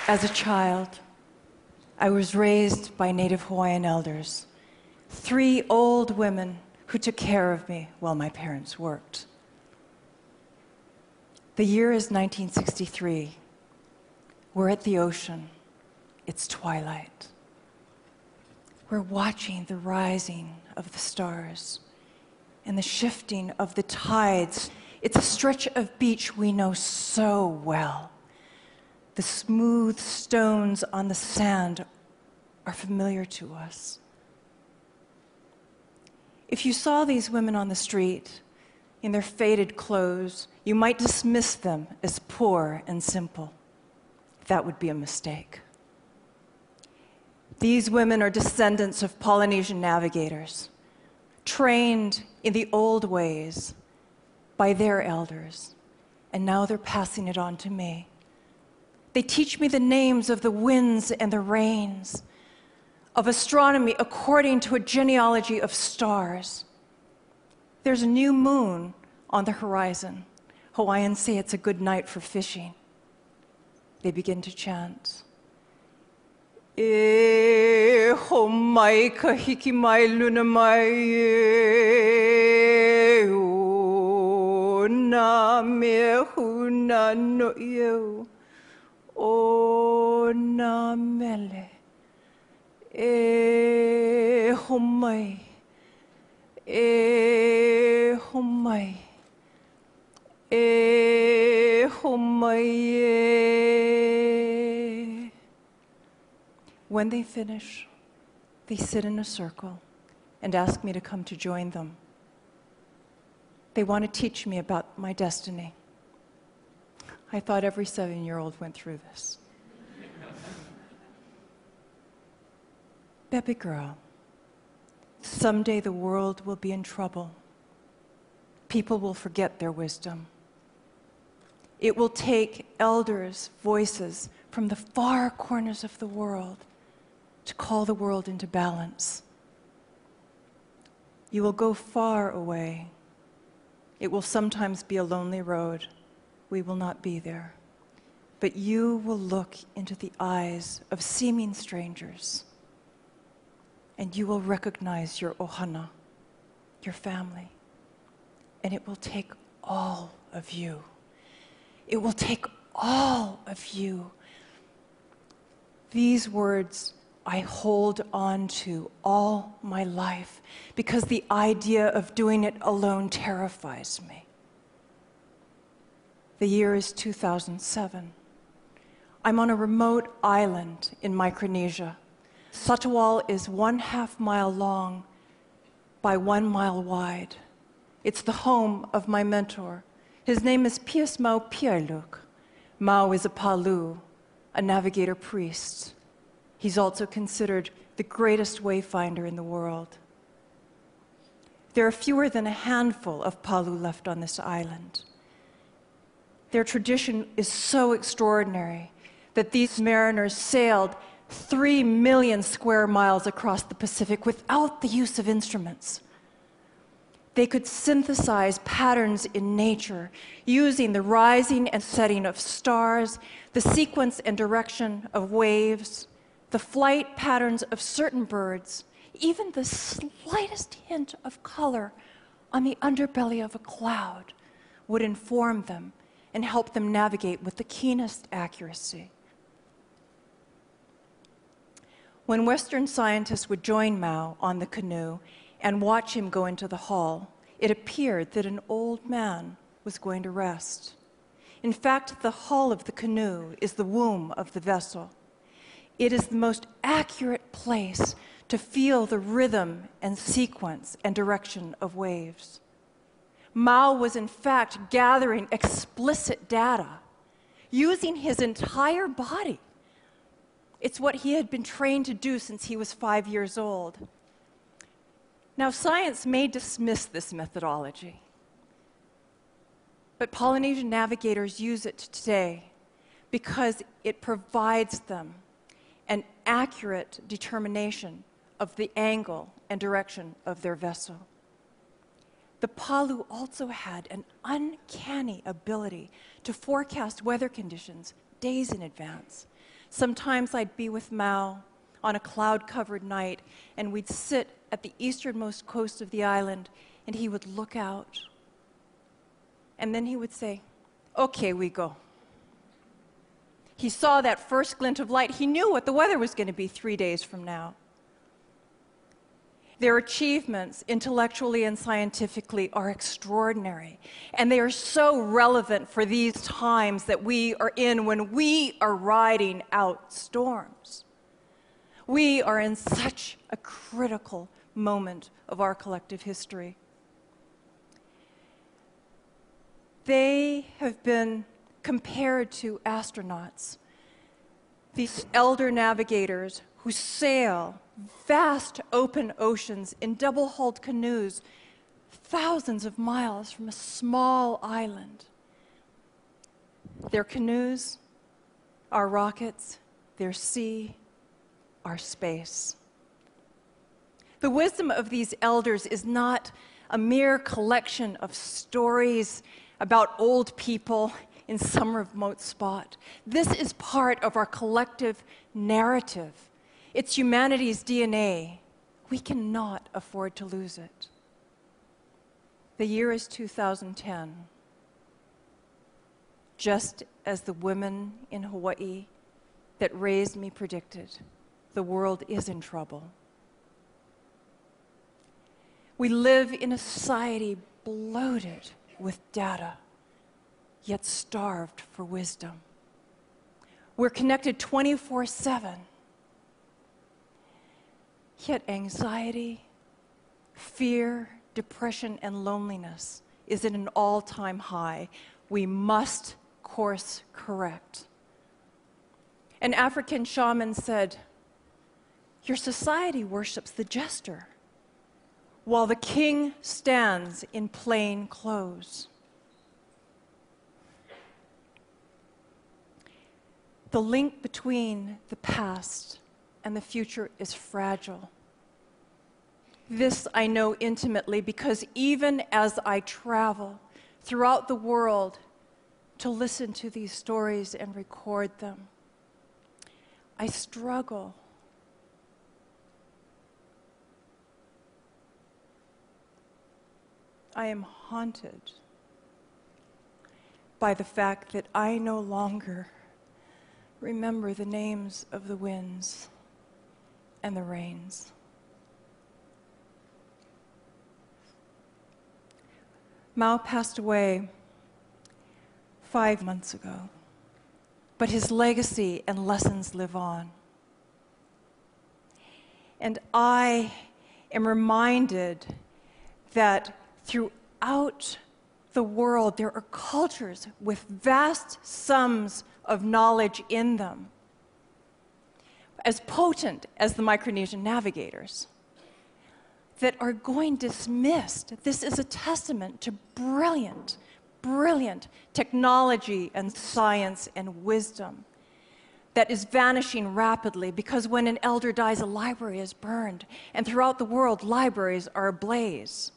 As a child, I was raised by Native Hawaiian elders, 3 old women who took care of me while my parents worked. The year is 1963. We're at the ocean. It's twilight. We're watching the rising of the stars and the shifting of the tides. It's a stretch of beach we know so well. The smooth stones on the sand are familiar to us. If you saw these women on the street in their faded clothes, you might dismiss them as poor and simple. That would be a mistake. These women are descendants of Polynesian navigators, trained in the old ways by their elders, and now they're passing it on to me. They teach me the names of the winds and the rains, of astronomy according to a genealogy of stars. There's a new moon on the horizon. Hawaiians say it's a good night for fishing. They begin to chant. E ho mai ka hiki mai luna mai e o na me huna no ieu. O na mele, e homai, e homai, e homai, e. When they finish, they sit in a circle and ask me to come to join them. They want to teach me about my destiny. I thought every 7-year-old went through this. Baby girl, someday the world will be in trouble. People will forget their wisdom. It will take elders' voices from the far corners of the world to call the world into balance. You will go far away. It will sometimes be a lonely road. We will not be there. But you will look into the eyes of seeming strangers, and you will recognize your ohana, your family. And it will take all of you. It will take all of you. These words I hold on to all my life because the idea of doing it alone terrifies me. The year is 2007. I'm on a remote island in Micronesia. Satawal is 1/2 mile long by 1 mile wide. It's the home of my mentor. His name is Pius Mau Piailuk. Mau is a Palu, a navigator priest. He's also considered the greatest wayfinder in the world. There are fewer than a handful of Palu left on this island. Their tradition is so extraordinary that these mariners sailed 3 million square miles across the Pacific without the use of instruments. They could synthesize patterns in nature using the rising and setting of stars, the sequence and direction of waves, the flight patterns of certain birds, even the slightest hint of color on the underbelly of a cloud would inform them and help them navigate with the keenest accuracy. When Western scientists would join Mau on the canoe and watch him go into the hall, it appeared that an old man was going to rest. In fact, the hull of the canoe is the womb of the vessel. It is the most accurate place to feel the rhythm and sequence and direction of waves. Mau was in fact gathering explicit data using his entire body. It's what he had been trained to do since he was 5 years old. Now, science may dismiss this methodology, but Polynesian navigators use it today because it provides them an accurate determination of the angle and direction of their vessel. The Palu also had an uncanny ability to forecast weather conditions days in advance. Sometimes I'd be with Mao on a cloud-covered night, and we'd sit at the easternmost coast of the island, and he would look out. And then he would say, "Okay, we go." He saw that first glint of light. He knew what the weather was going to be 3 days from now. Their achievements, intellectually and scientifically, are extraordinary. And they are so relevant for these times that we are in when we are riding out storms. We are in such a critical moment of our collective history. They have been compared to astronauts, these elder navigators who sail vast open oceans in double-hulled canoes thousands of miles from a small island. Their canoes, our rockets, their sea, our space. The wisdom of these elders is not a mere collection of stories about old people in some remote spot. This is part of our collective narrative. It's humanity's DNA. We cannot afford to lose it. The year is 2010. Just as the women in Hawaii that raised me predicted, the world is in trouble. We live in a society bloated with data, yet starved for wisdom. We're connected 24/7. Yet anxiety, fear, depression, and loneliness is at an all-time high. We must course correct. An African shaman said, "Your society worships the jester, while the king stands in plain clothes." The link between the past and the future is fragile. This I know intimately because even as I travel throughout the world to listen to these stories and record them, I struggle. I am haunted by the fact that I no longer remember the names of the winds and the rains. Mao passed away 5 months ago, but his legacy and lessons live on. And I am reminded that throughout the world there are cultures with vast sums of knowledge in them, as potent as the Micronesian navigators, that are going dismissed. This is a testament to brilliant, brilliant technology and science and wisdom that is vanishing rapidly because when an elder dies, a library is burned, and throughout the world, libraries are ablaze.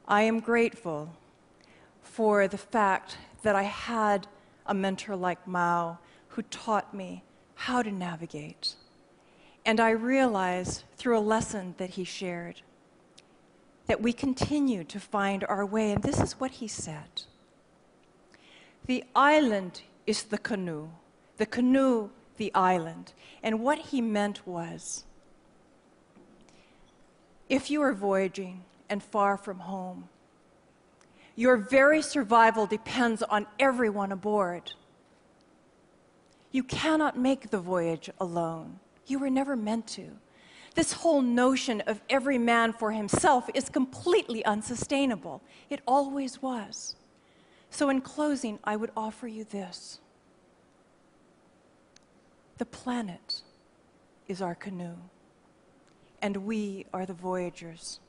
I am grateful for the fact that I had a mentor like Mao who taught me how to navigate. And I realized through a lesson that he shared that we continue to find our way. And this is what he said: "The island is the canoe the island." And what he meant was, if you are voyaging and far from home, your very survival depends on everyone aboard. You cannot make the voyage alone. You were never meant to. This whole notion of every man for himself is completely unsustainable. It always was. So in closing, I would offer you this. The planet is our canoe, and we are the voyagers.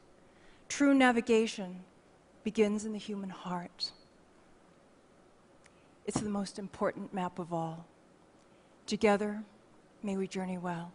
True navigation begins in the human heart. It's the most important map of all. Together, may we journey well.